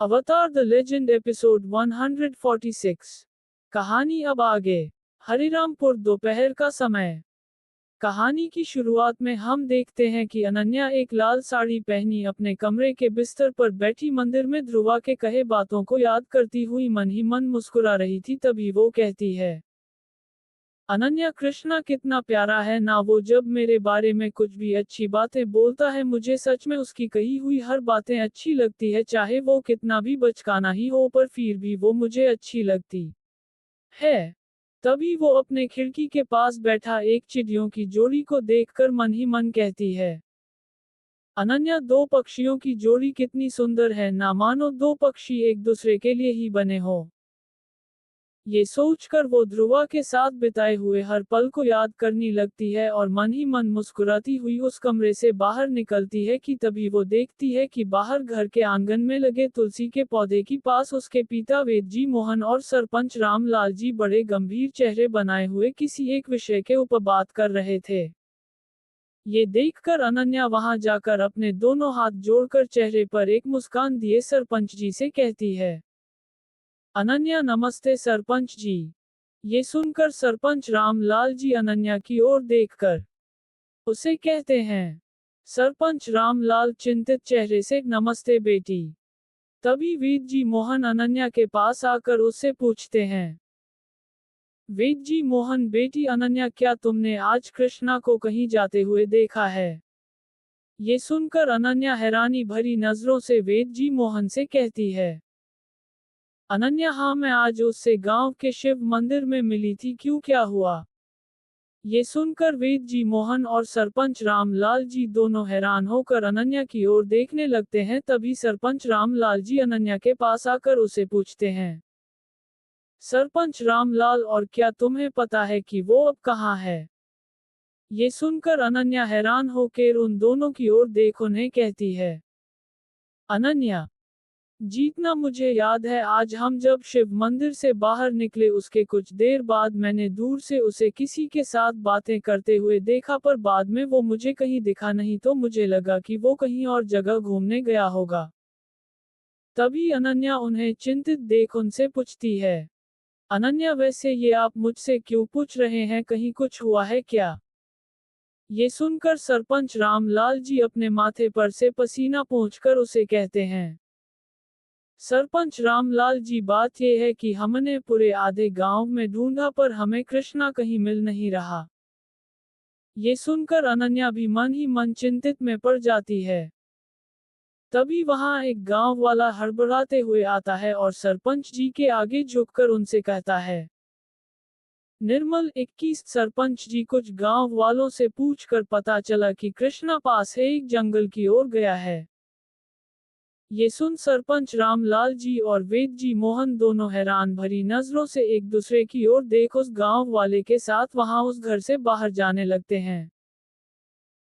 अवतार the legend episode 146। कहानी अब आगे। हरिरामपुर दोपहर का समय। कहानी की शुरुआत में हम देखते हैं कि अनन्या एक लाल साड़ी पहनी अपने कमरे के बिस्तर पर बैठी मंदिर में ध्रुवा के कहे बातों को याद करती हुई मन ही मन मुस्कुरा रही थी। तभी वो कहती है, अनन्या, कृष्णा कितना प्यारा है ना। वो जब मेरे बारे में कुछ भी अच्छी बातें बोलता है मुझे सच में उसकी कही हुई हर बातें अच्छी लगती है, चाहे वो कितना भी बचकाना ही हो, पर फिर भी वो मुझे अच्छी लगती है। तभी वो अपने खिड़की के पास बैठा एक चिड़ियों की जोड़ी को देखकर मन ही मन कहती है, अनन्या, दो पक्षियों की जोड़ी कितनी सुंदर है ना, मानो दो पक्षी एक दूसरे के लिए ही बने हो। ये सोचकर वो ध्रुवा के साथ बिताए हुए हर पल को याद करने लगती है और मन ही मन मुस्कुराती हुई उस कमरे से बाहर निकलती है कि तभी वो देखती है कि बाहर घर के आंगन में लगे तुलसी के पौधे के पास उसके पिता वेद जी मोहन और सरपंच रामलाल जी बड़े गंभीर चेहरे बनाए हुए किसी एक विषय के ऊपर बात कर रहे थे। ये देखकर अनन्या वहां जाकर अपने दोनों हाथ जोड़कर चेहरे पर एक मुस्कान दिए सरपंच जी से कहती है, अनन्या, नमस्ते सरपंच जी। ये सुनकर सरपंच रामलाल जी अनन्या की ओर देखकर उसे कहते हैं, सरपंच रामलाल चिंतित चेहरे से, नमस्ते बेटी। तभी वेद जी मोहन अनन्या के पास आकर उससे पूछते हैं, वेद जी मोहन, बेटी अनन्या, क्या तुमने आज कृष्णा को कहीं जाते हुए देखा है? ये सुनकर अनन्या हैरानी भरी नजरों से वेद जी मोहन से कहती है, अनन्या, हाँ, मैं आज उससे गांव के शिव मंदिर में मिली थी, क्यों, क्या हुआ? ये सुनकर वेद जी मोहन और सरपंच रामलाल जी दोनों हैरान होकर अनन्या की ओर देखने लगते हैं। तभी सरपंच रामलाल जी अनन्या के पास आकर उसे पूछते हैं, सरपंच रामलाल, और क्या तुम्हें पता है कि वो अब कहाँ है? ये सुनकर अनन्या हैरान होकर उन दोनों की ओर देख उन्हें कहती है, अनन्या, जीतना मुझे याद है, आज हम जब शिव मंदिर से बाहर निकले उसके कुछ देर बाद मैंने दूर से उसे किसी के साथ बातें करते हुए देखा, पर बाद में वो मुझे कहीं दिखा नहीं तो मुझे लगा कि वो कहीं और जगह घूमने गया होगा। तभी अनन्या उन्हें चिंतित देख उनसे पूछती है, अनन्या, वैसे ये आप मुझसे क्यों पूछ रहे हैं, कहीं कुछ हुआ है क्या? ये सुनकर सरपंच रामलाल जी अपने माथे पर से पसीना पोंछकर उसे कहते हैं, सरपंच रामलाल जी, बात यह है कि हमने पूरे आधे गांव में ढूंढा पर हमें कृष्णा कहीं मिल नहीं रहा। ये सुनकर अनन्या भी मन ही मन चिंतित में पड़ जाती है। तभी वहां एक गांव वाला हड़बड़ाते हुए आता है और सरपंच जी के आगे झुककर उनसे कहता है, निर्मल 21, सरपंच जी, कुछ गांव वालों से पूछकर पता चला कि कृष्णा पास है एक जंगल की ओर गया है। ये सुन सरपंच रामलाल जी और वेद जी मोहन दोनों हैरान भरी नजरों से एक दूसरे की ओर देख उस गांव वाले के साथ वहां उस घर से बाहर जाने लगते हैं।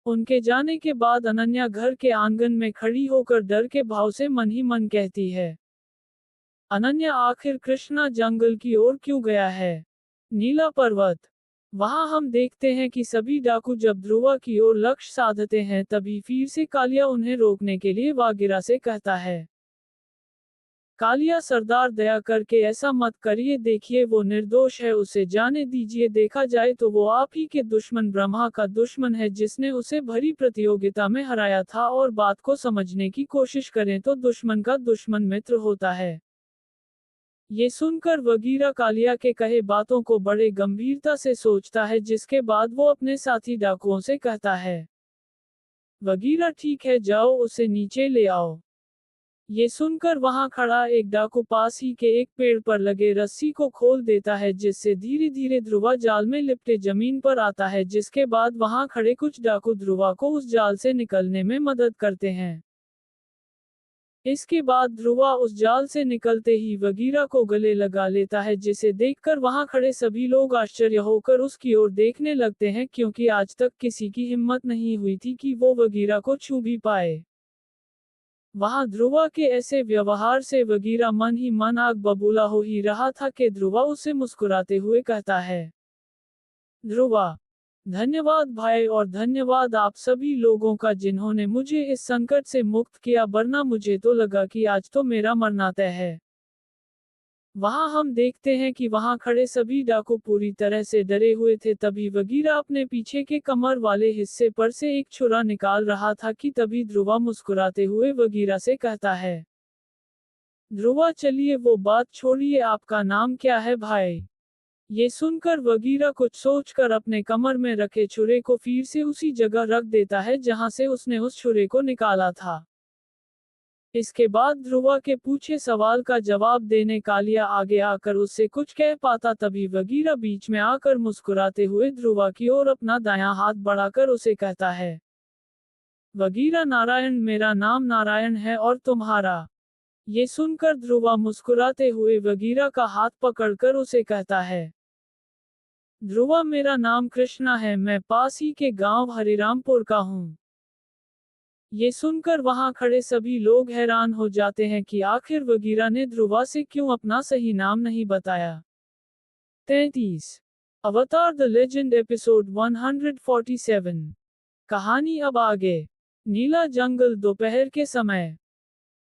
उनके जाने के बाद अनन्या घर के आंगन में खड़ी होकर डर के भाव से मन ही मन कहती है, अनन्या, आखिर कृष्णा जंगल की ओर क्यों गया है? नीला पर्वत। वहां हम देखते हैं कि सभी डाकू जब ध्रुवा की ओर लक्ष्य साधते हैं तभी फिर से कालिया उन्हें रोकने के लिए वागिरा से कहता है, कालिया सरदार, दया करके ऐसा मत करिए, देखिए वो निर्दोष है, उसे जाने दीजिए, देखा जाए तो वो आप ही के दुश्मन ब्रह्मा का दुश्मन है जिसने उसे भरी प्रतियोगिता में हराया था, और बात को समझने की कोशिश करें तो दुश्मन का दुश्मन मित्र होता है। ये सुनकर वगीरा कालिया के कहे बातों को बड़े गंभीरता से सोचता है, जिसके बाद वो अपने साथी डाकुओं से कहता है, वगीरा, ठीक है, जाओ उसे नीचे ले आओ। ये सुनकर वहां खड़ा एक डाकू पास ही के एक पेड़ पर लगे रस्सी को खोल देता है, जिससे धीरे धीरे ध्रुवा जाल में लिपटे जमीन पर आता है, जिसके बाद वहां खड़े कुछ डाकू ध्रुवा को उस जाल से निकलने में मदद करते हैं। इसके बाद ध्रुवा उस जाल से निकलते ही वगीरा को गले लगा लेता है, जिसे देखकर वहां खड़े सभी लोग आश्चर्य होकर उसकी ओर देखने लगते हैं, क्योंकि आज तक किसी की हिम्मत नहीं हुई थी कि वो वगीरा को छू भी पाए। वहां ध्रुवा के ऐसे व्यवहार से वगीरा मन ही मन आग बबूला हो ही रहा था कि ध्रुवा उसे मुस्कुराते हुए कहता है, ध्रुवा, धन्यवाद भाई, और धन्यवाद आप सभी लोगों का जिन्होंने मुझे इस संकट से मुक्त किया, वरना मुझे तो लगा कि आज तो मेरा मरना तय है। वहां हम देखते हैं कि वहां खड़े सभी डाकू पूरी तरह से डरे हुए थे। तभी वगीरा अपने पीछे के कमर वाले हिस्से पर से एक छुरा निकाल रहा था कि तभी ध्रुवा मुस्कुराते हुए वगीरा से कहता है, ध्रुवा चलिए वो बात छोड़िए, आपका नाम क्या है भाई? ये सुनकर वगीरा कुछ सोचकर अपने कमर में रखे छुरे को फिर से उसी जगह रख देता है जहां से उसने उस छुरे को निकाला था। इसके बाद ध्रुवा के पूछे सवाल का जवाब देने कालिया आगे आकर उससे कुछ कह पाता, तभी वगीरा बीच में आकर मुस्कुराते हुए ध्रुवा की ओर अपना दायां हाथ बढ़ाकर उसे कहता है, वगीरा नारायण, मेरा नाम नारायण है और तुम्हारा? ये सुनकर ध्रुवा मुस्कुराते हुए वगीरा का हाथ पकड़कर उसे कहता है, ध्रुवा मेरा नाम कृष्णा है, मैं पास ही के गांव हरिरामपुर का हूँ। ये सुनकर वहां खड़े सभी लोग हैरान हो जाते हैं कि आखिर वगीरा ने ध्रुवा से क्यों अपना सही नाम नहीं बताया। 33 अवतार द लेजेंड एपिसोड 147। कहानी अब आगे। नीला जंगल, दोपहर के समय।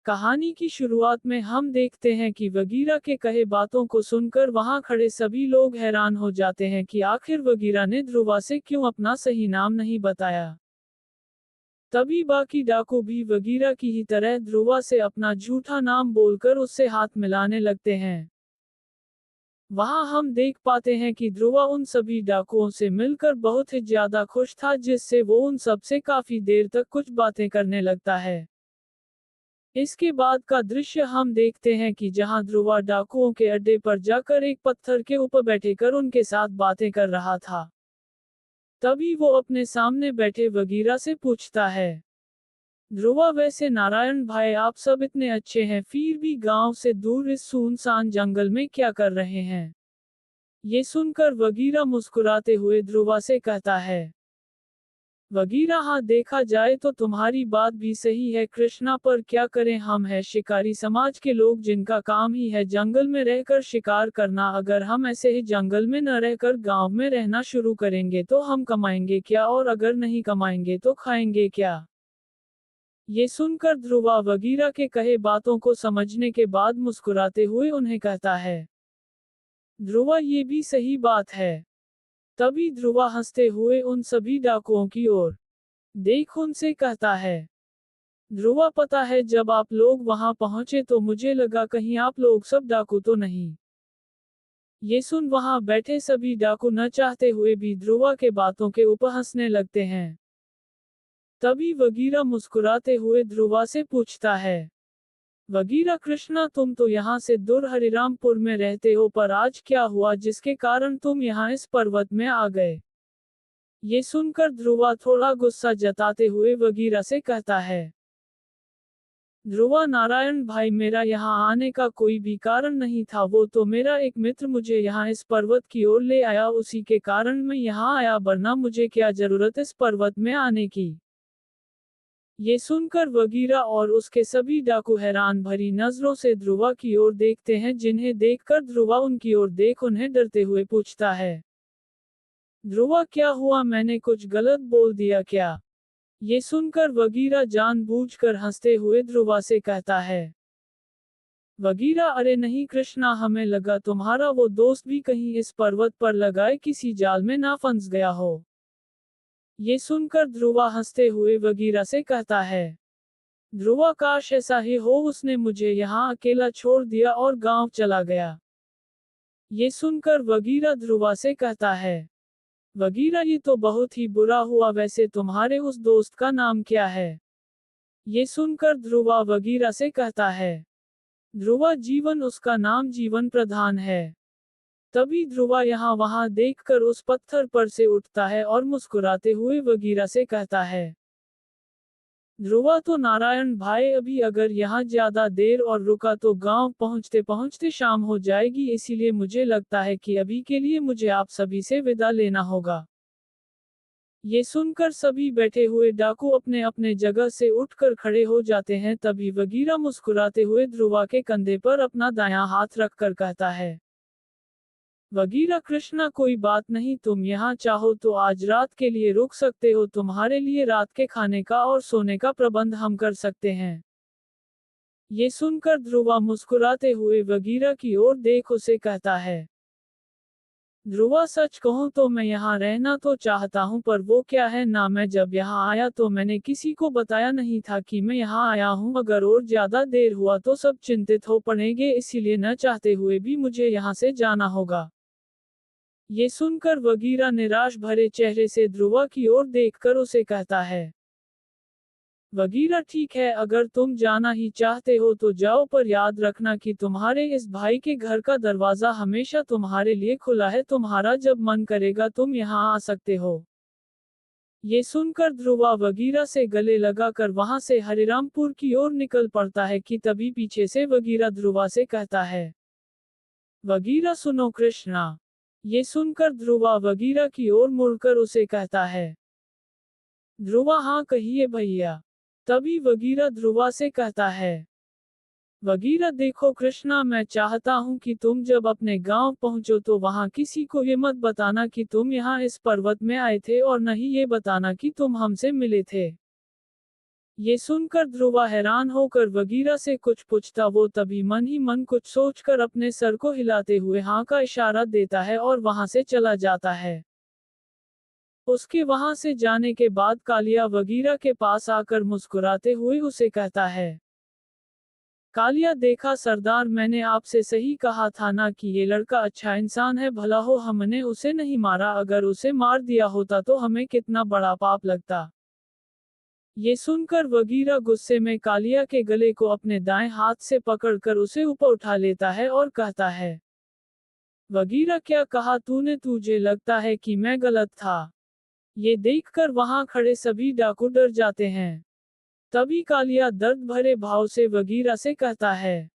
कहानी की शुरुआत में हम देखते हैं कि वगीरा के कहे बातों को सुनकर वहां खड़े सभी लोग हैरान हो जाते हैं कि आखिर वगीरा ने ध्रुवा से क्यों अपना सही नाम नहीं बताया। तभी बाकी डाकू भी वगीरा की ही तरह ध्रुवा से अपना झूठा नाम बोलकर उससे हाथ मिलाने लगते हैं। वहां हम देख पाते हैं कि ध्रुवा उन सभी डाकुओं से मिलकर बहुत ही ज्यादा खुश था, जिससे वो उन सबसे काफी देर तक कुछ बातें करने लगता है। इसके बाद का दृश्य हम देखते हैं कि जहां ध्रुवा डाकुओं के अड्डे पर जाकर एक पत्थर के ऊपर बैठकर उनके साथ बातें कर रहा था। तभी वो अपने सामने बैठे वगीरा से पूछता है, ध्रुवा वैसे नारायण भाई, आप सब इतने अच्छे हैं, फिर भी गांव से दूर इस सुनसान जंगल में क्या कर रहे हैं? ये सुनकर वगीरा मुस्कुराते हुए ध्रुवा से कहता है, वगीरा हाँ, देखा जाए तो तुम्हारी बात भी सही है कृष्णा, पर क्या करें, हम हैं शिकारी समाज के लोग जिनका काम ही है जंगल में रहकर शिकार करना। अगर हम ऐसे ही जंगल में न रहकर गांव में रहना शुरू करेंगे तो हम कमाएंगे क्या, और अगर नहीं कमाएंगे तो खाएंगे क्या? ये सुनकर ध्रुवा वगीरा के कहे बातों को समझने के बाद मुस्कुराते हुए उन्हें कहता है, ध्रुवा ये भी सही बात है। तभी ध्रुवा हंसते हुए उन सभी डाकुओं की ओर देख उनसे कहता है, ध्रुवा पता है, जब आप लोग वहां पहुंचे तो मुझे लगा कहीं आप लोग सब डाकू तो नहीं। ये सुन वहां बैठे सभी डाकू न चाहते हुए भी ध्रुवा के बातों के ऊपर हंसने लगते हैं। तभी वगीरा मुस्कुराते हुए ध्रुवा से पूछता है, वगीरा कृष्णा, तुम तो यहाँ से दूर हरिरामपुर में रहते हो, पर आज क्या हुआ जिसके कारण तुम यहाँ इस पर्वत में आ गए? ये सुनकर ध्रुवा थोड़ा गुस्सा जताते हुए वगीरा से कहता है, ध्रुवा नारायण भाई, मेरा यहाँ आने का कोई भी कारण नहीं था, वो तो मेरा एक मित्र मुझे यहाँ इस पर्वत की ओर ले आया, उसी के कारण मैं यहाँ आया, वरना मुझे क्या जरूरत इस पर्वत में आने की। ये सुनकर वगीरा और उसके सभी डाकू हैरान भरी नजरों से ध्रुवा की ओर देखते हैं, जिन्हें देखकर ध्रुवा उनकी ओर देख उन्हें डरते हुए पूछता है, ध्रुवा क्या हुआ, मैंने कुछ गलत बोल दिया क्या? ये सुनकर वगीरा जानबूझकर हंसते हुए ध्रुवा से कहता है, वगीरा अरे नहीं कृष्णा, हमें लगा तुम्हारा वो दोस्त भी कहीं इस पर्वत पर लगाए किसी जाल में ना फंस गया हो। ये सुनकर ध्रुवा हंसते हुए वगीरा से कहता है, ध्रुवा काश ऐसा ही हो, उसने मुझे यहाँ अकेला छोड़ दिया और गांव चला गया। ये सुनकर वगीरा ध्रुवा से कहता है, वगीरा ये तो बहुत ही बुरा हुआ, वैसे तुम्हारे उस दोस्त का नाम क्या है? ये सुनकर ध्रुवा वगीरा से कहता है, ध्रुवा जीवन उसका नाम जीवन प्रधान है। तभी ध्रुवा यहाँ वहां देखकर उस पत्थर पर से उठता है और मुस्कुराते हुए वगीरा से कहता है, ध्रुवा तो नारायण भाई, अभी अगर यहाँ ज्यादा देर और रुका तो गांव पहुंचते पहुंचते शाम हो जाएगी, इसीलिए मुझे लगता है कि अभी के लिए मुझे आप सभी से विदा लेना होगा। ये सुनकर सभी बैठे हुए डाकू अपने अपने जगह से उठकर खड़े हो जाते हैं। तभी वगीरा मुस्कुराते हुए ध्रुवा के कंधे पर अपना दायां हाथ रखकर कहता है, वगीरा कृष्णा कोई बात नहीं, तुम यहाँ चाहो तो आज रात के लिए रुक सकते हो, तुम्हारे लिए रात के खाने का और सोने का प्रबंध हम कर सकते हैं। ये सुनकर ध्रुवा मुस्कुराते हुए वगीरा की ओर देख उसे कहता है, ध्रुवा सच कहूं तो मैं यहाँ रहना तो चाहता हूँ, पर वो क्या है ना, मैं जब यहाँ आया तो मैंने किसी को बताया नहीं था कि मैं यहाँ आया हूँ, अगर और ज्यादा देर हुआ तो सब चिंतित हो पड़ेंगे, इसीलिए न चाहते हुए भी मुझे यहाँ से जाना होगा। ये सुनकर वगीरा निराश भरे चेहरे से ध्रुवा की ओर देखकर उसे कहता है, वगीरा ठीक है, अगर तुम जाना ही चाहते हो तो जाओ, पर याद रखना कि तुम्हारे इस भाई के घर का दरवाजा हमेशा तुम्हारे लिए खुला है, तुम्हारा जब मन करेगा तुम यहाँ आ सकते हो। ये सुनकर ध्रुवा वगीरा से गले लगाकर वहां से हरिरामपुर की ओर निकल पड़ता है कि तभी पीछे से वगीरा ध्रुवा से कहता है, वगीरा सुनो कृष्णा। ये सुनकर ध्रुवा वगीरा की ओर मुड़कर उसे कहता है, ध्रुवा हाँ कहिए भैया। तभी वगीरा ध्रुवा से कहता है, वगीरा देखो कृष्णा, मैं चाहता हूँ कि तुम जब अपने गांव पहुंचो तो वहां किसी को ये मत बताना कि तुम यहाँ इस पर्वत में आए थे, और न ही ये बताना कि तुम हमसे मिले थे। ये सुनकर ध्रुवा हैरान होकर वगीरा से कुछ पूछता, वो तभी मन ही मन कुछ सोचकर अपने सर को हिलाते हुए हाँ का इशारा देता है और वहां से चला जाता है। उसके वहां से जाने के बाद कालिया वगीरा के पास आकर मुस्कुराते हुए उसे कहता है, कालिया देखा सरदार, मैंने आपसे सही कहा था ना कि ये लड़का अच्छा इंसान है, भला हो हमने उसे नहीं मारा, अगर उसे मार दिया होता तो हमें कितना बड़ा पाप लगता। ये सुनकर वगीरा गुस्से में कालिया के गले को अपने दाएं हाथ से पकड़कर उसे ऊपर उठा लेता है और कहता है, वगीरा क्या कहा तूने, तुझे लगता है कि मैं गलत था? ये देखकर वहां खड़े सभी डाकू डर जाते हैं। तभी कालिया दर्द भरे भाव से वगीरा से कहता है,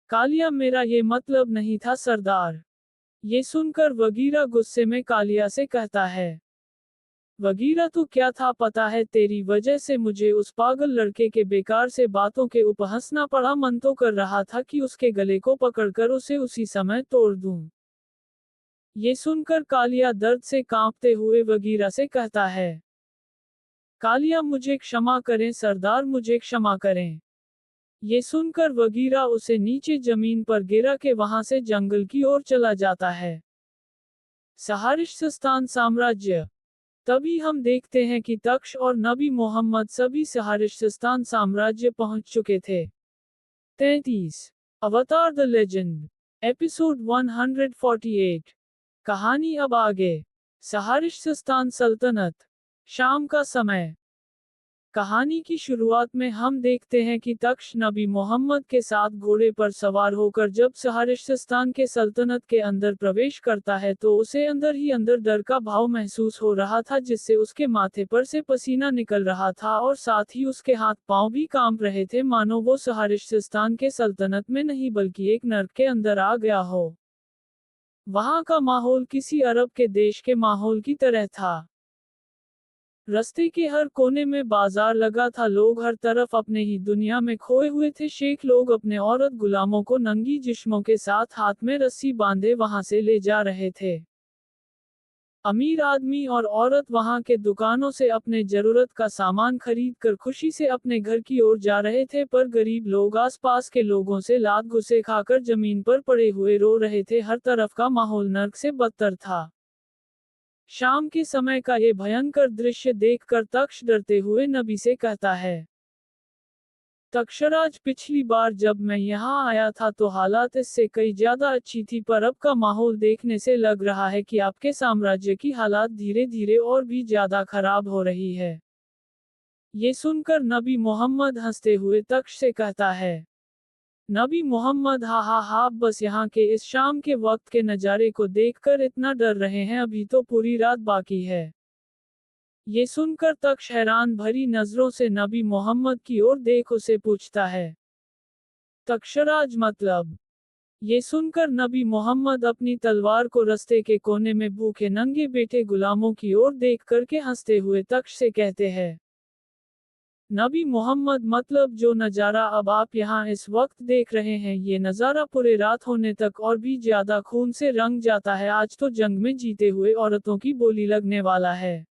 कालिया मेरा ये मतलब नहीं था सरदार। ये सुनकर वगीरा गुस्से में कालिया से कहता है, वगीरा तू क्या था पता है, तेरी वजह से मुझे उस पागल लड़के के बेकार से बातों के ऊपर हंसना पड़ा, मन तो कर रहा था कि उसके गले को पकड़कर उसे उसी समय तोड़ दूं। ये सुनकर कालिया दर्द से कांपते हुए वगीरा से कहता है, कालिया मुझे क्षमा करें सरदार, मुझे क्षमा करें। ये सुनकर वगीरा उसे नीचे जमीन पर गिरा के वहां से जंगल की ओर चला जाता है। सहारिश्तान साम्राज्य। तभी हम देखते हैं कि तक्ष और नबी मोहम्मद सभी सहारिश्तान साम्राज्य पहुंच चुके थे। 33 अवतार द लेजेंड एपिसोड 148। कहानी अब आगे। सहारिश्तान सल्तनत। शाम का समय। कहानी की शुरुआत में हम देखते हैं कि तक्ष नबी मोहम्मद के साथ घोड़े पर सवार होकर जब सहारिश्तान के सल्तनत के अंदर प्रवेश करता है तो उसे अंदर ही अंदर डर का भाव महसूस हो रहा था, जिससे उसके माथे पर से पसीना निकल रहा था और साथ ही उसके हाथ पांव भी कांप रहे थे, मानो वो सहारिश्तान के सल्तनत में नहीं बल्कि एक नर्क के अंदर आ गया हो। वहां का माहौल किसी अरब के देश के माहौल की तरह था। रास्ते के हर कोने में बाजार लगा था, लोग हर तरफ अपने ही दुनिया में खोए हुए थे। शेख लोग अपने औरत गुलामों को नंगी जिस्मों के साथ हाथ में रस्सी बांधे वहां से ले जा रहे थे। अमीर आदमी और औरत वहां के दुकानों से अपने जरूरत का सामान खरीद कर खुशी से अपने घर की ओर जा रहे थे, पर गरीब लोग आसपास के लोगों से लात घुसे खाकर जमीन पर पड़े हुए रो रहे थे। हर तरफ का माहौल नर्क से बदतर था। शाम के समय का ये भयंकर दृश्य देखकर तक्ष डरते हुए नबी से कहता है, तक्षराज, पिछली बार जब मैं यहाँ आया था तो हालात इससे कई ज्यादा अच्छी थी, पर अब का माहौल देखने से लग रहा है कि आपके साम्राज्य की हालात धीरे धीरे और भी ज्यादा खराब हो रही है। ये सुनकर नबी मोहम्मद हंसते हुए तक्ष से कहता है, नबी मोहम्मद हा हा हा, बस यहाँ के इस शाम के वक्त के नज़ारे को देखकर इतना डर रहे हैं, अभी तो पूरी रात बाकी है। ये सुनकर तक्ष हैरान भरी नजरों से नबी मोहम्मद की ओर देख उसे पूछता है, तक्षराज मतलब? ये सुनकर नबी मोहम्मद अपनी तलवार को रस्ते के कोने में भूखे नंगे बैठे गुलामों की ओर देख करके हंसते हुए तक्ष से कहते हैं, नबी मोहम्मद मतलब जो नज़ारा अब आप यहाँ इस वक्त देख रहे हैं, ये नज़ारा पूरे रात होने तक और भी ज़्यादा खून से रंग जाता है। आज तो जंग में जीते हुए औरतों की बोली लगने वाला है।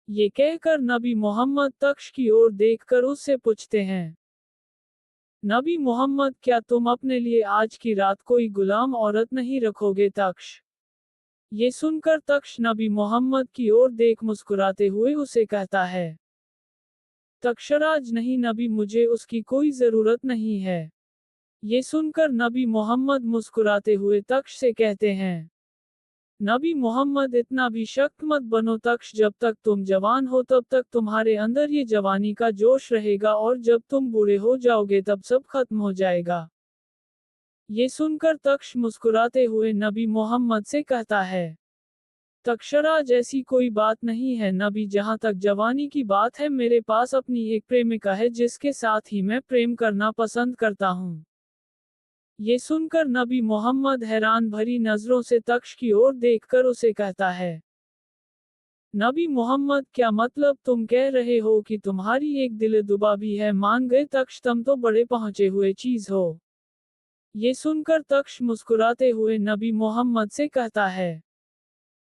ये कहकर नबी मोहम्मद तख्श की ओर देखकर उससे पूछते हैं, नबी मोहम्मद क्या तुम अपने लिए आज की रात कोई गुलाम औरत नहीं रखोगे? तख्श ये सुनकर तख्श नबी मोहम्मद की ओर देख मुस्कुराते हुए उसे कहता है, तक्षराज नहीं नबी, मुझे उसकी कोई ज़रूरत नहीं है। ये सुनकर नबी मोहम्मद मुस्कुराते हुए तख्श से कहते हैं, नबी मोहम्मद इतना भी सख्त मत बनो तख्श, जब तक तुम जवान हो तब तक तुम्हारे अंदर ये जवानी का जोश रहेगा और जब तुम बूढ़े हो जाओगे तब सब खत्म हो जाएगा। ये सुनकर तख्श मुस्कुराते हुए नबी मोहम्मद से कहता है, तक्षराज ऐसी कोई बात नहीं है नबी, जहाँ तक जवानी की बात है मेरे पास अपनी एक प्रेमिका है जिसके साथ ही मैं प्रेम करना पसंद करता हूँ। ये सुनकर नबी मोहम्मद हैरान भरी नजरों से तख्श की ओर देखकर उसे कहता है, नबी मोहम्मद क्या मतलब तुम कह रहे हो कि तुम्हारी एक दिल-ए-दुबा भी है? मान गए तख्श, तुम तो बड़े पहुंचे हुए चीज हो। ये सुनकर तख्श मुस्कुराते हुए नबी मोहम्मद से कहता है,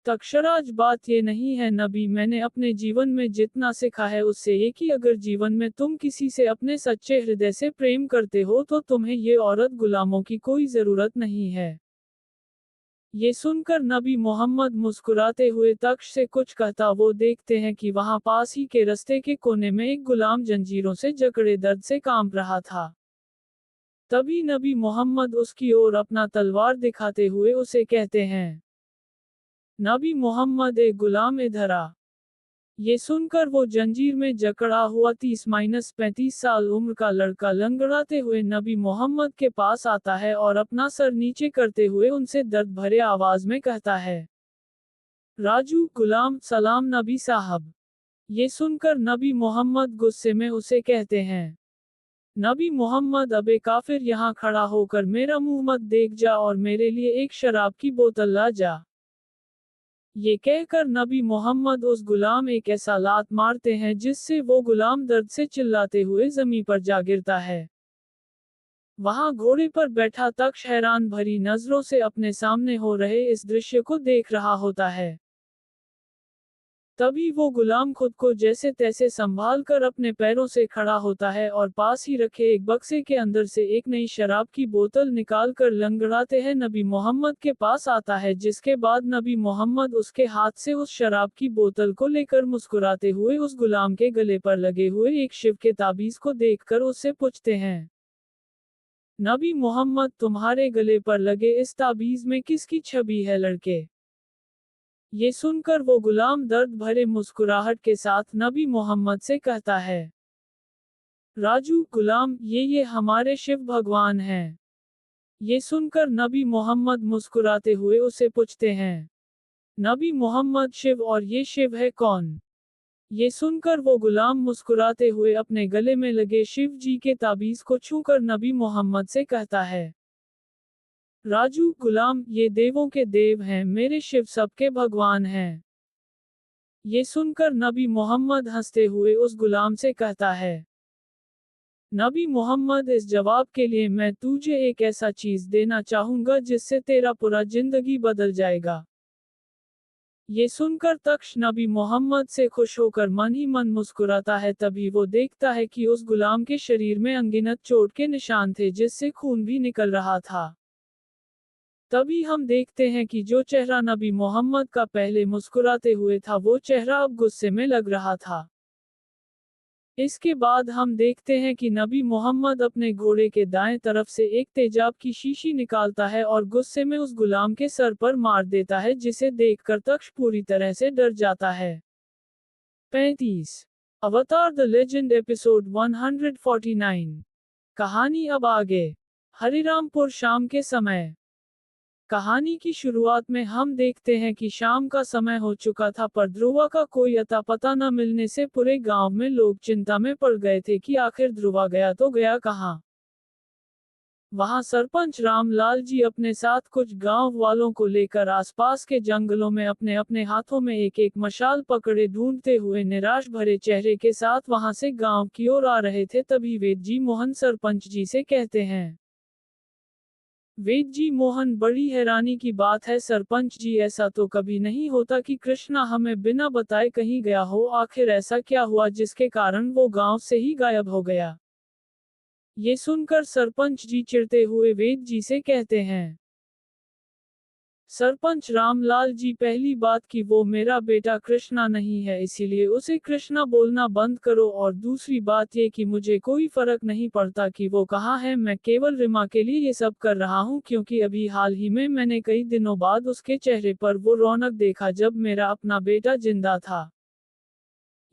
तक्षराज बात ये नहीं है नबी, मैंने अपने जीवन में जितना सीखा है उससे ये कि अगर जीवन में तुम किसी से अपने सच्चे हृदय से प्रेम करते हो तो तुम्हें ये औरत गुलामों की कोई जरूरत नहीं है। ये सुनकर नबी मोहम्मद मुस्कुराते हुए तख्श से कुछ कहता वो देखते हैं कि वहां पास ही के रास्ते के कोने में एक गुलाम जंजीरों से जकड़े दर्द से कांप रहा था। तभी नबी मोहम्मद उसकी ओर अपना तलवार दिखाते हुए उसे कहते हैं, नबी मोहम्मद एक गुलाम इधर आ। ये सुनकर वो जंजीर में जकड़ा हुआ 30-35 साल उम्र का लड़का लंगड़ाते हुए नबी मोहम्मद के पास आता है और अपना सर नीचे करते हुए उनसे दर्द भरे आवाज में कहता है, राजू गुलाम सलाम नबी साहब। ये सुनकर नबी मोहम्मद गुस्से में उसे कहते हैं, नबी मोहम्मद अबे काफिर, यहाँ खड़ा होकर मेरा मुंह मत देख जा और मेरे लिए एक शराब की बोतल ला जा। ये कहकर नबी मोहम्मद उस गुलाम एक ऐसा लात मारते हैं जिससे वो गुलाम दर्द से चिल्लाते हुए जमीन पर जा गिरता है। वहां घोड़े पर बैठा तख्श हैरान भरी नजरों से अपने सामने हो रहे इस दृश्य को देख रहा होता है। तभी वो गुलाम खुद को जैसे तैसे संभाल कर अपने पैरों से खड़ा होता है और पास ही रखे एक बक्से के अंदर से एक नई शराब की बोतल निकाल कर लंगड़ाते हैं नबी मोहम्मद के पास आता है, जिसके बाद नबी मोहम्मद उसके हाथ से उस शराब की बोतल को लेकर मुस्कुराते हुए उस गुलाम के गले पर लगे हुए एक शिव के ताबीज को देखकर उससे पूछते हैं, नबी मोहम्मद तुम्हारे गले पर लगे इस ताबीज में किसकी छवि है लड़के? ये सुनकर वो गुलाम दर्द भरे मुस्कुराहट के साथ नबी मोहम्मद से कहता है, राजू गुलाम, ये हमारे शिव भगवान हैं। ये सुनकर नबी मोहम्मद मुस्कुराते हुए उसे पूछते हैं, नबी मोहम्मद शिव, और ये शिव है कौन? ये सुनकर वो गुलाम मुस्कुराते हुए अपने गले में लगे शिव जी के ताबीज को छूकर नबी मोहम्मद से कहता है, राजू गुलाम, ये देवों के देव हैं, मेरे शिव सबके भगवान हैं। ये सुनकर नबी मोहम्मद हंसते हुए उस गुलाम से कहता है, नबी मोहम्मद इस जवाब के लिए मैं तुझे एक ऐसा चीज देना चाहूंगा जिससे तेरा पूरा जिंदगी बदल जाएगा। ये सुनकर तख्श नबी मोहम्मद से खुश होकर मन ही मन मुस्कुराता है। तभी वो देखता है कि उस गुलाम के शरीर में अनगिनत चोट के निशान थे जिससे खून भी निकल रहा था। तभी हम देखते हैं कि जो चेहरा नबी मोहम्मद का पहले मुस्कुराते हुए था वो चेहरा अब गुस्से में लग रहा था। इसके बाद हम देखते हैं कि नबी मोहम्मद अपने घोड़े के दाएं तरफ से एक तेजाब की शीशी निकालता है और गुस्से में उस गुलाम के सर पर मार देता है, जिसे देखकर तख्श पूरी तरह से डर जाता है। 35 अवतार द लेजेंड एपिसोड 149। कहानी अब आगे। हरिरामपुर शाम के समय। कहानी की शुरुआत में हम देखते हैं कि शाम का समय हो चुका था, पर ध्रुवा का कोई अता पता न मिलने से पूरे गांव में लोग चिंता में पड़ गए थे कि आखिर ध्रुवा गया तो गया कहाँ। वहां सरपंच रामलाल जी अपने साथ कुछ गांव वालों को लेकर आसपास के जंगलों में अपने अपने हाथों में एक एक मशाल पकड़े ढूंढते हुए निराश भरे चेहरे के साथ वहां से गांव की ओर आ रहे थे। तभी वेद जी मोहन सरपंच जी से कहते हैं। वेद जी मोहन, बड़ी हैरानी की बात है सरपंच जी, ऐसा तो कभी नहीं होता कि कृष्णा हमें बिना बताए कहीं गया हो। आखिर ऐसा क्या हुआ जिसके कारण वो गांव से ही गायब हो गया? ये सुनकर सरपंच जी चिढ़ते हुए वेद जी से कहते हैं। सरपंच रामलाल जी, पहली बात कि वो मेरा बेटा कृष्णा नहीं है, इसीलिए उसे कृष्णा बोलना बंद करो। और दूसरी बात ये कि मुझे कोई फर्क नहीं पड़ता कि वो कहाँ है, मैं केवल रिमा के लिए ये सब कर रहा हूँ क्योंकि अभी हाल ही में मैंने कई दिनों बाद उसके चेहरे पर वो रौनक देखा जब मेरा अपना बेटा जिंदा था।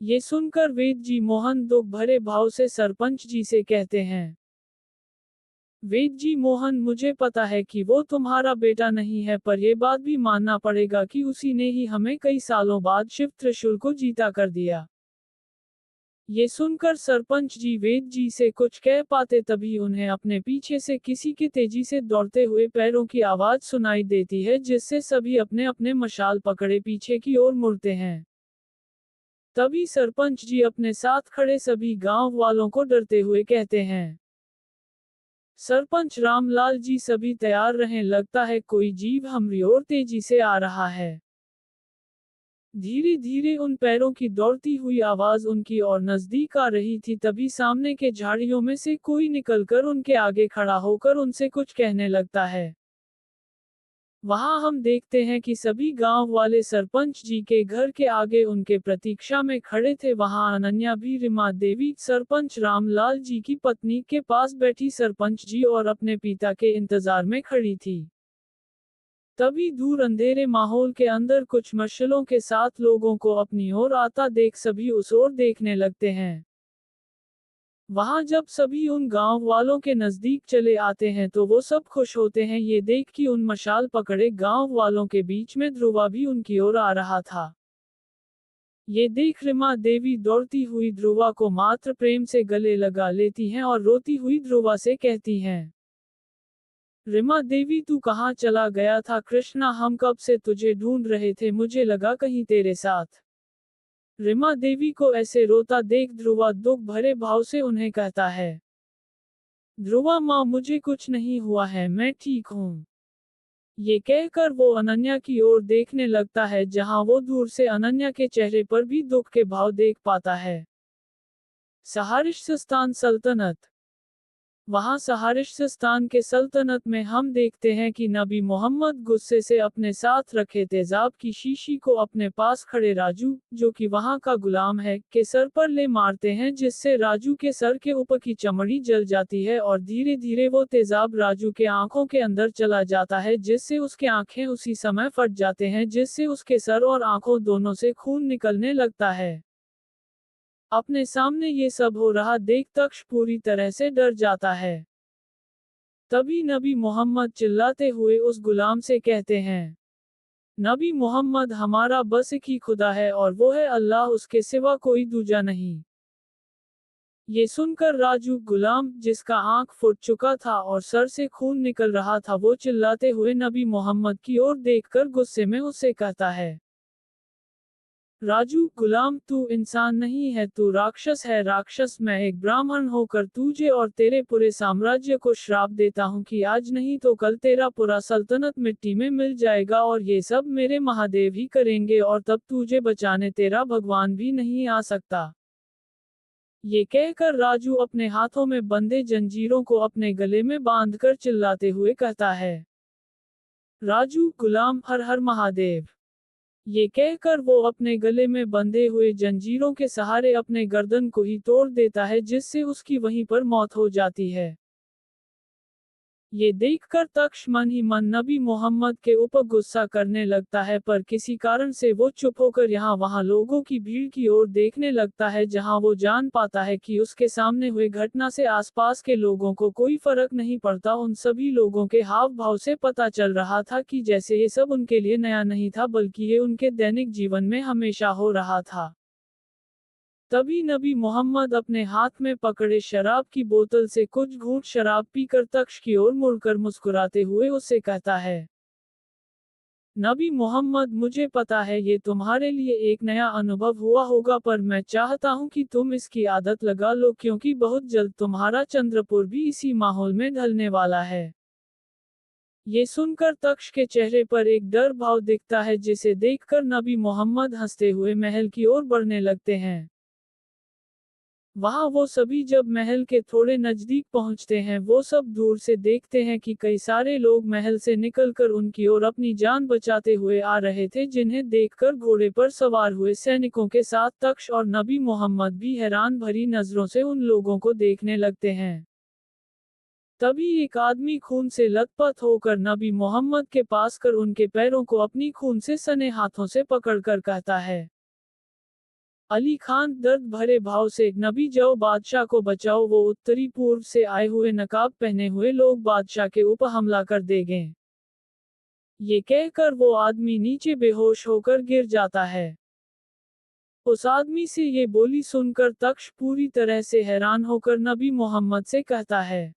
ये सुनकर वेद जी मोहन दुख भरे भाव से सरपंच जी से कहते हैं। वेद जी मोहन, मुझे पता है कि वो तुम्हारा बेटा नहीं है, पर यह बात भी मानना पड़ेगा कि उसी ने ही हमें कई सालों बाद शिव त्रिशूल को जीता कर दिया। ये सुनकर सरपंच जी वेद जी से कुछ कह पाते तभी उन्हें अपने पीछे से किसी के तेजी से दौड़ते हुए पैरों की आवाज सुनाई देती है, जिससे सभी अपने अपने मशाल पकड़े पीछे की ओर मुड़ते हैं। तभी सरपंच जी अपने साथ खड़े सभी गांव वालों को डरते हुए कहते हैं। सरपंच रामलाल जी, सभी तैयार रहें, लगता है कोई जीव हमारी ओर तेजी से आ रहा है। धीरे धीरे उन पैरों की दौड़ती हुई आवाज उनकी ओर नजदीक आ रही थी। तभी सामने के झाड़ियों में से कोई निकलकर उनके आगे खड़ा होकर उनसे कुछ कहने लगता है। वहां हम देखते हैं कि सभी गांव वाले सरपंच जी के घर के आगे उनके प्रतीक्षा में खड़े थे। वहां अनन्या भी, रिमा देवी सरपंच रामलाल जी की पत्नी के पास बैठी सरपंच जी और अपने पिता के इंतजार में खड़ी थी। तभी दूर अंधेरे माहौल के अंदर कुछ मशालों के साथ लोगों को अपनी ओर आता देख सभी उस ओर देखने लगते हैं। वहां जब सभी उन गांव वालों के नजदीक चले आते हैं तो वो सब खुश होते हैं ये देख कि उन मशाल पकड़े गांव वालों के बीच में ध्रुवा भी उनकी ओर आ रहा था। ये देख रिमा देवी दौड़ती हुई ध्रुवा को मात्र प्रेम से गले लगा लेती हैं और रोती हुई ध्रुवा से कहती हैं। रिमा देवी, तू कहाँ चला गया था? कृष्णा, हम कब से तुझे ढूंढ रहे थे, मुझे लगा कहीं तेरे साथ। रिमा देवी को ऐसे रोता देख ध्रुवा दुख भरे भाव से उन्हें कहता है। ध्रुवा माँ, मुझे कुछ नहीं हुआ है, मैं ठीक हूँ। ये कहकर वो अनन्या की ओर देखने लगता है, जहां वो दूर से अनन्या के चेहरे पर भी दुख के भाव देख पाता है। सहारिस्तान सल्तनत। वहां सहारिस्तान के सल्तनत में हम देखते हैं कि नबी मोहम्मद गुस्से से अपने साथ रखे तेजाब की शीशी को अपने पास खड़े राजू, जो कि वहां का गुलाम है, के सर पर ले मारते हैं, जिससे राजू के सर के ऊपर की चमड़ी जल जाती है और धीरे धीरे वो तेजाब राजू के आंखों के अंदर चला जाता है, जिससे उसके आंखें उसी समय फट जाते हैं, जिससे उसके सर और आंखों दोनों से खून निकलने लगता है। अपने सामने ये सब हो रहा देख तक्ष पूरी तरह से डर जाता है। तभी नबी मोहम्मद चिल्लाते हुए उस गुलाम से कहते हैं। नबी मोहम्मद, हमारा बस एक ही खुदा है और वो है अल्लाह, उसके सिवा कोई दूजा नहीं। ये सुनकर राजू गुलाम, जिसका आंख फुट चुका था और सर से खून निकल रहा था, वो चिल्लाते हुए नबी मोहम्मद की ओर देखकर गुस्से में उससे कहता है। राजू गुलाम, तू इंसान नहीं है, तू राक्षस है। राक्षस, मैं एक ब्राह्मण होकर तुझे और तेरे पूरे साम्राज्य को श्राप देता हूँ कि आज नहीं तो कल तेरा पूरा सल्तनत मिट्टी में मिल जाएगा और ये सब मेरे महादेव ही करेंगे और तब तुझे बचाने तेरा भगवान भी नहीं आ सकता। ये कहकर राजू अपने हाथों में बंधे जंजीरों को अपने गले में बांधकर चिल्लाते हुए कहता है। राजू गुलाम, हर हर महादेव। ये कहकर वो अपने गले में बंधे हुए जंजीरों के सहारे अपने गर्दन को ही तोड़ देता है, जिससे उसकी वहीं पर मौत हो जाती है। ये देखकर तक्ष मन ही मन नबी मोहम्मद के ऊपर गुस्सा करने लगता है, पर किसी कारण से वो चुप होकर यहाँ वहाँ लोगों की भीड़ की ओर देखने लगता है, जहाँ वो जान पाता है कि उसके सामने हुए घटना से आसपास के लोगों को कोई फर्क नहीं पड़ता। उन सभी लोगों के हाव भाव से पता चल रहा था कि जैसे ये सब उनके लिए नया नहीं था, बल्कि ये उनके दैनिक जीवन में हमेशा हो रहा था। तभी नबी मोहम्मद अपने हाथ में पकड़े शराब की बोतल से कुछ घूंट शराब पीकर तख्श की ओर मुड़कर मुस्कुराते हुए उससे कहता है, नबी मोहम्मद, मुझे पता है ये तुम्हारे लिए एक नया अनुभव हुआ होगा, पर मैं चाहता हूँ कि तुम इसकी आदत लगा लो, क्योंकि बहुत जल्द तुम्हारा चंद्रपुर भी इसी माहौल में ढलने वाला है। ये सुनकर तख्श के चेहरे पर एक डर भाव दिखता है, जिसे देखकर नबी मोहम्मद हंसते हुए महल की ओर बढ़ने लगते हैं। वहां वो सभी जब महल के थोड़े नजदीक पहुंचते हैं, वो सब दूर से देखते हैं कि कई सारे लोग महल से निकलकर उनकी ओर अपनी जान बचाते हुए आ रहे थे, जिन्हें देखकर घोड़े पर सवार हुए सैनिकों के साथ तख्श और नबी मोहम्मद भी हैरान भरी नजरों से उन लोगों को देखने लगते हैं। तभी एक आदमी खून से लथपथ होकर नबी मोहम्मद के पास कर उनके पैरों को अपनी खून से सने हाथों से पकड़कर कहता है, अली खान, दर्द भरे भाव से, नबी जाओ, बादशाह को बचाओ, वो उत्तरी पूर्व से आए हुए नकाब पहने हुए लोग बादशाह के ऊपर हमला कर देंगे। ये कहकर वो आदमी नीचे बेहोश होकर गिर जाता है। उस आदमी से ये बोली सुनकर तख्श पूरी तरह से हैरान होकर नबी मोहम्मद से कहता है,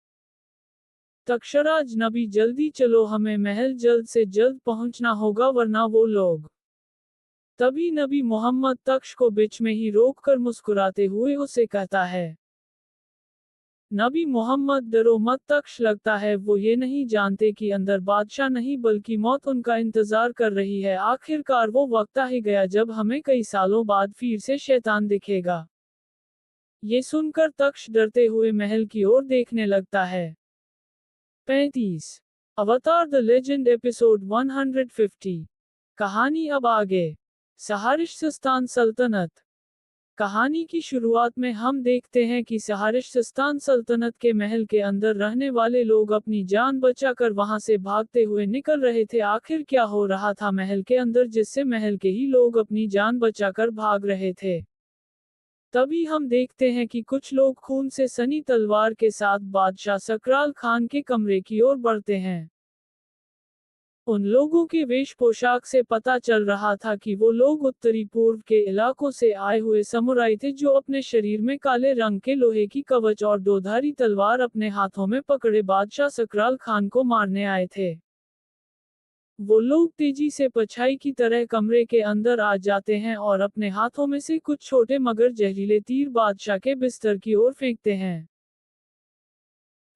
तक्षराज नबी, जल्दी चलो, हमें महल जल्द से जल्द पहुंचना होगा, वरना वो लोग। तभी नबी मोहम्मद तख्श को बीच में ही रोककर मुस्कुराते हुए उसे कहता है, नबी मोहम्मद, डरो मत, तख्श, लगता है वो ये नहीं जानते कि अंदर बादशाह नहीं बल्कि मौत उनका इंतजार कर रही है। आखिरकार वो वक्त आ ही गया जब हमें कई सालों बाद फिर से शैतान दिखेगा। ये सुनकर तख्श डरते हुए महल की ओर देखने लगता है। 35 अवतार द लेजेंड एपिसोड 150। कहानी अब आगे। सहारिस्तान सल्तनत। कहानी की शुरुआत में हम देखते हैं कि सहारिस्तान सल्तनत के महल के अंदर रहने वाले लोग अपनी जान बचाकर वहां से भागते हुए निकल रहे थे। आखिर क्या हो रहा था महल के अंदर, जिससे महल के ही लोग अपनी जान बचाकर भाग रहे थे। तभी हम देखते हैं कि कुछ लोग खून से सनी तलवार के साथ बादशाह सकराल खान के कमरे की ओर बढ़ते हैं। उन लोगों के वेश पोशाक से पता चल रहा था कि वो लोग उत्तरी पूर्व के इलाकों से आए हुए समुराई थे, जो अपने शरीर में काले रंग के लोहे की कवच और दोधारी तलवार अपने हाथों में पकड़े बादशाह सकराल खान को मारने आए थे। वो लोग तेजी से परछाई की तरह कमरे के अंदर आ जाते हैं और अपने हाथों में से कुछ छोटे मगर जहरीले तीर बादशाह के बिस्तर की ओर फेंकते हैं।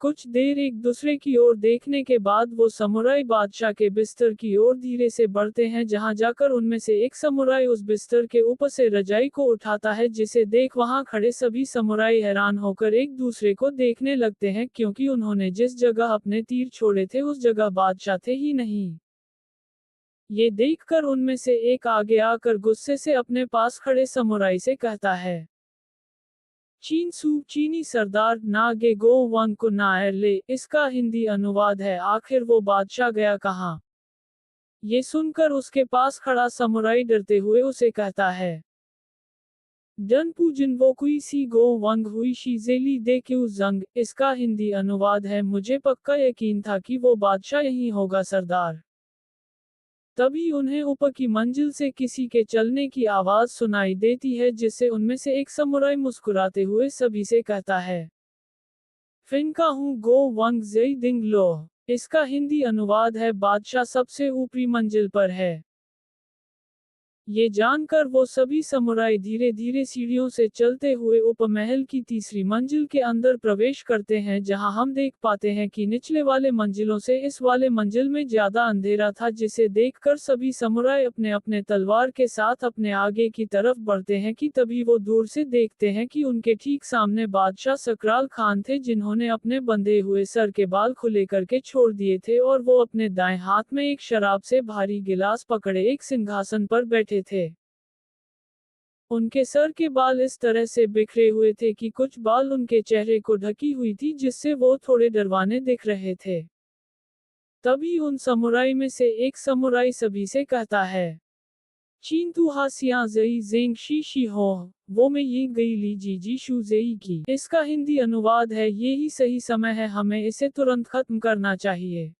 कुछ देर एक दूसरे की ओर देखने के बाद वो समुराई बादशाह के बिस्तर की ओर धीरे से बढ़ते हैं, जहां जाकर उनमें से एक समुराई उस बिस्तर के ऊपर से रजाई को उठाता है, जिसे देख वहां खड़े सभी समुराई हैरान होकर एक दूसरे को देखने लगते हैं, क्योंकि उन्होंने जिस जगह अपने तीर छोड़े थे उस जगह बादशाह थे ही नहीं। ये देखकर उनमें से एक आगे आकर गुस्से से अपने पास खड़े समुराई से कहता है, चीन सू, चीनी सरदार, नागे गो वन को नायर ले। इसका हिंदी अनुवाद है, आखिर वो बादशाह गया कहाँ। ये सुनकर उसके पास खड़ा समुराई डरते हुए उसे कहता है, डन पूजन वो कुई सी गो वंग हुई शीजेली दे क्यू जंग। इसका हिंदी अनुवाद है, मुझे पक्का यकीन था कि वो बादशाह यही होगा सरदार। तभी उन्हें ऊपर की मंजिल से किसी के चलने की आवाज सुनाई देती है, जिससे उनमें से एक समुराई मुस्कुराते हुए सभी से कहता है, फिनका हूँ गो वंग जई दिंग लो। इसका हिंदी अनुवाद है, बादशाह सबसे ऊपरी मंजिल पर है। ये जानकर वो सभी समुराई धीरे धीरे सीढ़ियों से चलते हुए उपमहल की तीसरी मंजिल के अंदर प्रवेश करते हैं, जहां हम देख पाते हैं कि निचले वाले मंजिलों से इस वाले मंजिल में ज्यादा अंधेरा था, जिसे देखकर सभी समुराई अपने अपने तलवार के साथ अपने आगे की तरफ बढ़ते हैं कि तभी वो दूर से देखते हैं कि उनके ठीक सामने बादशाह सकराल खान थे, जिन्होंने अपने बंधे हुए सर के बाल खुले करके छोड़ दिए थे और वो अपने दाएं हाथ में एक शराब से भारी गिलास पकड़े एक सिंहासन पर बैठे थे। उनके सर के बाल इस तरह से बिखरे हुए थे कि कुछ बाल उनके चेहरे को ढकी हुई थी, जिससे वो थोड़े डरवाने दिख रहे थे। तभी उन समुराई में से एक समुराई सभी से कहता है, चीन तू हासिया जई जेंग शी शी हो, वो में ये गई ली जी जी शू जेई की। इसका हिंदी अनुवाद है, ये ही सही समय है, हमें इसे तुरंत खत्म करना चाहिए।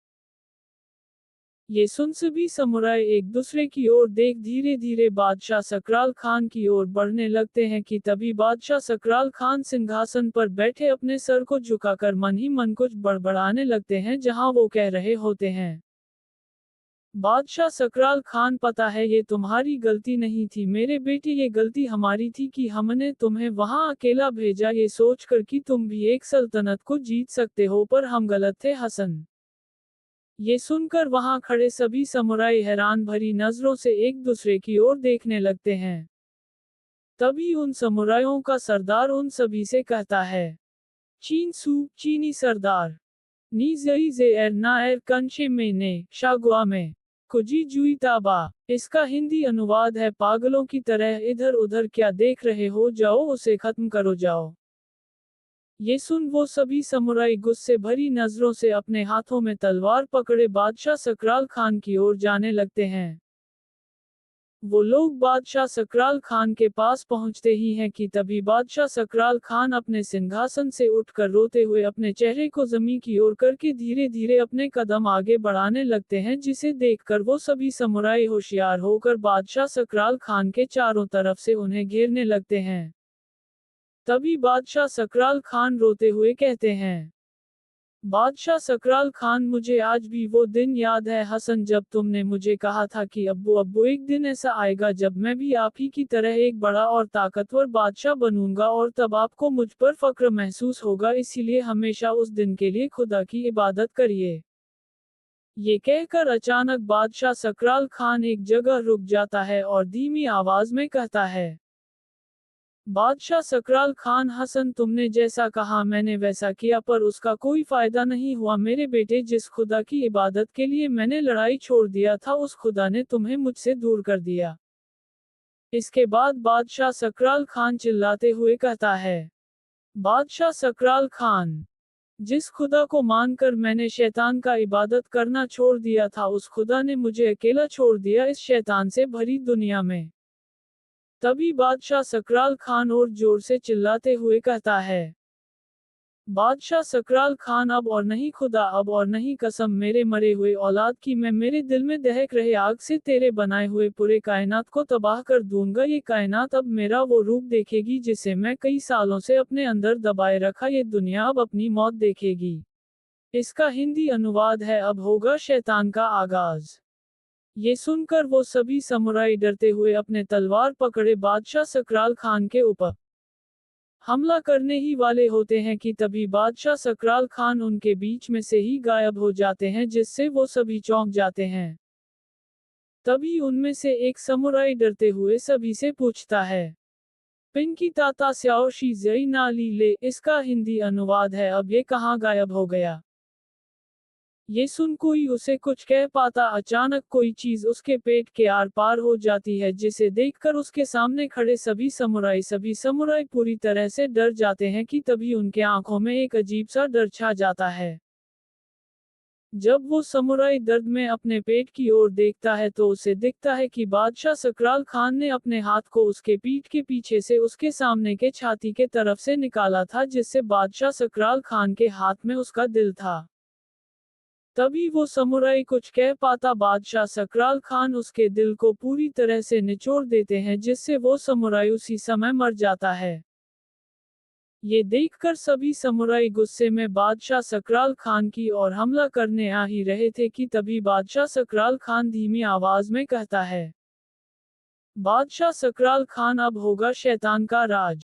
ये सुन सभी समुराई एक दूसरे की ओर देख धीरे धीरे बादशाह सकराल खान की ओर बढ़ने लगते हैं कि तभी बादशाह सकराल खान सिंहासन पर बैठे अपने सर को झुकाकर मन ही मन कुछ बड़बड़ाने लगते हैं जहां वो कह रहे होते हैं। बादशाह सकराल खान, पता है ये तुम्हारी गलती नहीं थी मेरे बेटे, ये गलती हमारी थी कि हमने तुम्हें वहां अकेला भेजा ये सोचकर कि तुम भी एक सल्तनत को जीत सकते हो, पर हम गलत थे हसन। ये सुनकर वहां खड़े सभी समुराई हैरान भरी नजरों से एक दूसरे की ओर देखने लगते हैं। तभी उन समुराइयों का सरदार उन सभी से कहता है, चीन सू, चीनी सरदार, नी जई जे एर ना एर कंशे में ने शागुआ में कुजी जुई ताबा। इसका हिंदी अनुवाद है, पागलों की तरह इधर उधर क्या देख रहे हो, जाओ उसे खत्म करो जाओ। ये सुन वो सभी समुराई गुस्से भरी नजरों से अपने हाथों में तलवार पकड़े बादशाह सकराल खान की ओर जाने लगते हैं। वो लोग बादशाह सकराल खान के पास पहुंचते ही हैं कि तभी बादशाह सकराल खान अपने सिंहासन से उठकर रोते हुए अपने चेहरे को जमीन की ओर करके धीरे धीरे अपने कदम आगे बढ़ाने लगते हैं, जिसे देखकर वो सभी समुराई होशियार होकर बादशाह सकराल खान के चारों तरफ से उन्हें घेरने लगते हैं। तभी बादशाह सकराल खान रोते हुए कहते हैं, बादशाह सकराल खान, मुझे आज भी वो दिन याद है हसन, जब तुमने मुझे कहा था कि अब्बू अब्बू एक दिन ऐसा आएगा जब मैं भी आप ही की तरह एक बड़ा और ताकतवर बादशाह बनूंगा और तब आपको मुझ पर फक्र महसूस होगा, इसीलिए हमेशा उस दिन के लिए खुदा की इबादत करिए। ये कहकर अचानक बादशाह सकराल खान एक जगह रुक जाता है और धीमी आवाज में कहता है, बादशाह सकराल खान, हसन तुमने जैसा कहा मैंने वैसा किया, पर उसका कोई फायदा नहीं हुआ मेरे बेटे, जिस खुदा की इबादत के लिए मैंने लड़ाई छोड़ दिया था उस खुदा ने तुम्हें मुझसे दूर कर दिया। इसके बाद बादशाह सकराल खान चिल्लाते हुए कहता है, बादशाह सकराल खान, जिस खुदा को मानकर मैंने शैतान का इबादत करना छोड़ दिया था उस खुदा ने मुझे अकेला छोड़ दिया इस शैतान से भरी दुनिया में। तभी बादशाह सकराल खान और जोर से चिल्लाते हुए कहता है, बादशाह सकराल खान, अब और नहीं खुदा, अब और नहीं कसम मेरे मरे हुए औलाद की, मैं मेरे दिल में दहक रहे आग से तेरे बनाए हुए पूरे कायनात को तबाह कर दूंगा। ये कायनात अब मेरा वो रूप देखेगी जिसे मैं कई सालों से अपने अंदर दबाए रखा, ये दुनिया अब अपनी मौत देखेगी। इसका हिंदी अनुवाद है, अब होगा शैतान का आगाज। ये सुनकर वो सभी समुराई डरते हुए अपने तलवार पकड़े बादशाह सकराल खान के ऊपर हमला करने ही वाले होते हैं कि तभी बादशाह सकराल खान उनके बीच में से ही गायब हो जाते हैं, जिससे वो सभी चौंक जाते हैं। तभी उनमें से एक समुराई डरते हुए सभी से पूछता है, पिंकी ताता स्याओ शी जई ना ली ले। इसका हिंदी अनुवाद है, अब ये कहाँ गायब हो गया। ये सुन कोई उसे कुछ कह पाता, अचानक कोई चीज उसके पेट के आर पार हो जाती है, जिसे देखकर उसके सामने खड़े सभी समुराई पूरी तरह से डर जाते हैं कि तभी उनके आंखों में एक अजीब सा डर छा जाता है। जब वो समुराई दर्द में अपने पेट की ओर देखता है तो उसे दिखता है कि बादशाह सकराल खान ने अपने हाथ को उसके पीठ के पीछे से उसके सामने के छाती के तरफ से निकाला था, जिससे बादशाह सकराल खान के हाथ में उसका दिल था। तभी वो समुराई कुछ कह पाता, बादशाह सकराल खान उसके दिल को पूरी तरह से निचोड़ देते हैं, जिससे वो समुराई उसी समय मर जाता है। ये देखकर सभी समुराई गुस्से में बादशाह सकराल खान की ओर हमला करने आ ही रहे थे कि तभी बादशाह सकराल खान धीमी आवाज में कहता है, बादशाह सकराल खान, अब होगा शैतान का राज।